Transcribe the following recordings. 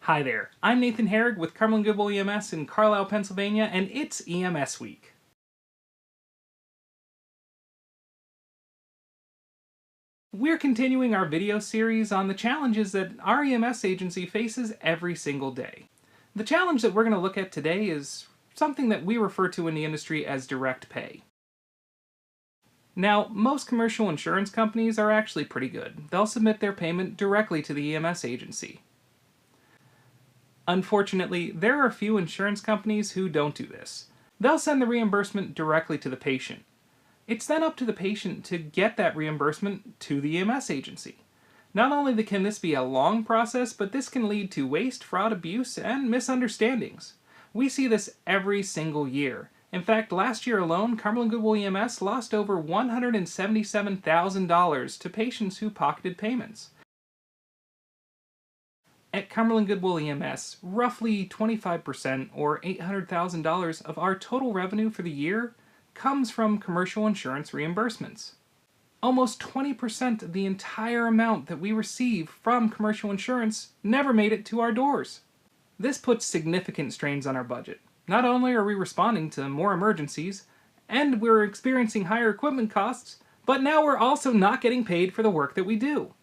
Hi there, I'm Nathan Herrig with Cumberland Goodwill EMS in Carlisle, Pennsylvania, and it's EMS Week. We're continuing our video series on the challenges that our EMS agency faces every single day. The challenge that we're going to look at today is something that we refer to in the industry as direct pay. Now, most commercial insurance companies are actually pretty good. They'll submit their payment directly to the EMS agency. Unfortunately, there are a few insurance companies who don't do this. They'll send the reimbursement directly to the patient. It's then up to the patient to get that reimbursement to the EMS agency. Not only can this be a long process, but this can lead to waste, fraud, abuse, and misunderstandings. We see this every single year. In fact, last year alone, Cumberland Goodwill EMS lost over $177,000 to patients who pocketed payments. At Cumberland Goodwill EMS, roughly 25% or $800,000 of our total revenue for the year comes from commercial insurance reimbursements. Almost 20% of the entire amount that we receive from commercial insurance never made it to our doors. This puts significant strains on our budget. Not only are we responding to more emergencies, and we're experiencing higher equipment costs, but now we're also not getting paid for the work that we do.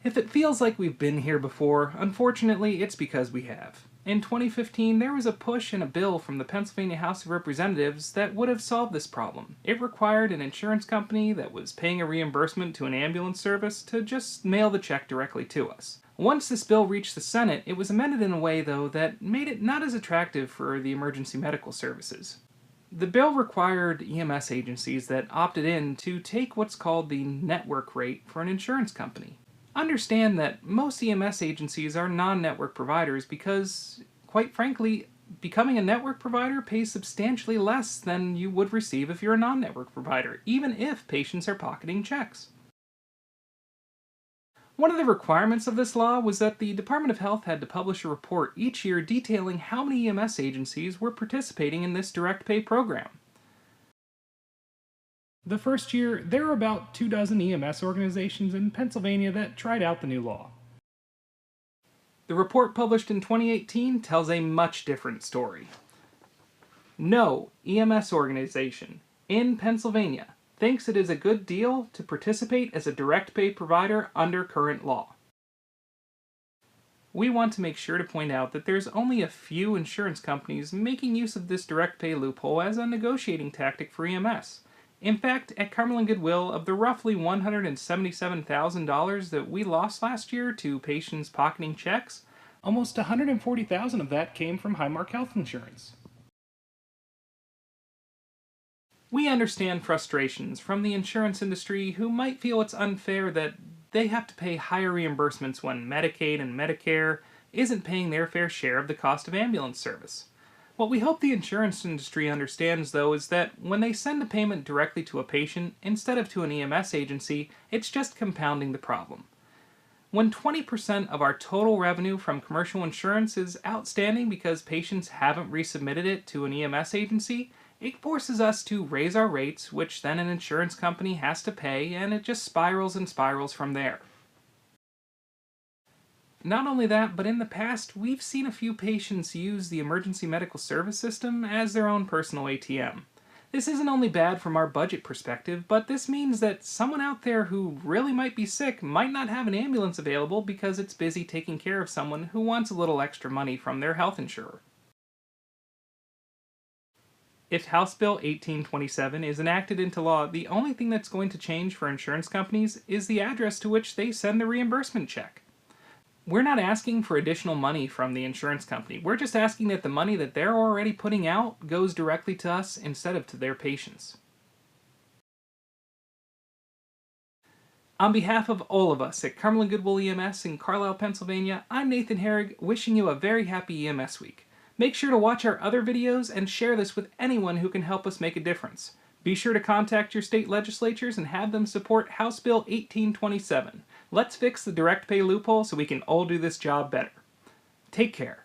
If it feels like we've been here before, unfortunately it's because we have. In 2015, there was a push and a bill from the Pennsylvania House of Representatives that would have solved this problem. It required an insurance company that was paying a reimbursement to an ambulance service to just mail the check directly to us. Once this bill reached the Senate, it was amended in a way, though, that made it not as attractive for the emergency medical services. The bill required EMS agencies that opted in to take what's called the network rate for an insurance company. Understand that most EMS agencies are non-network providers because, quite frankly, becoming a network provider pays substantially less than you would receive if you're a non-network provider, even if patients are pocketing checks. One of the requirements of this law was that the Department of Health had to publish a report each year detailing how many EMS agencies were participating in this direct pay program. The first year, there were about 24 EMS organizations in Pennsylvania that tried out the new law. The report published in 2018 tells a much different story. No EMS organization in Pennsylvania thinks it is a good deal to participate as a direct pay provider under current law. We want to make sure to point out that there's only a few insurance companies making use of this direct pay loophole as a negotiating tactic for EMS. In fact, at Cumberland Goodwill, of the roughly $177,000 that we lost last year to patients pocketing checks, almost $140,000 of that came from Highmark health insurance. We understand frustrations from the insurance industry who might feel it's unfair that they have to pay higher reimbursements when Medicaid and Medicare isn't paying their fair share of the cost of ambulance service. What we hope the insurance industry understands, though, is that when they send a payment directly to a patient instead of to an EMS agency, it's just compounding the problem. When 20% of our total revenue from commercial insurance is outstanding because patients haven't resubmitted it to an EMS agency, it forces us to raise our rates, which then an insurance company has to pay, and it just spirals and spirals from there. Not only that, but in the past, we've seen a few patients use the emergency medical service system as their own personal ATM. This isn't only bad from our budget perspective, but this means that someone out there who really might be sick might not have an ambulance available because it's busy taking care of someone who wants a little extra money from their health insurer. If House Bill 1827 is enacted into law, the only thing that's going to change for insurance companies is the address to which they send the reimbursement check. We're not asking for additional money from the insurance company. We're just asking that the money that they're already putting out goes directly to us instead of to their patients. On behalf of all of us at Cumberland Goodwill EMS in Carlisle, Pennsylvania, I'm Nathan Herrig, wishing you a very happy EMS week. Make sure to watch our other videos and share this with anyone who can help us make a difference. Be sure to contact your state legislatures and have them support House Bill 1827. Let's fix the direct pay loophole so we can all do this job better. Take care.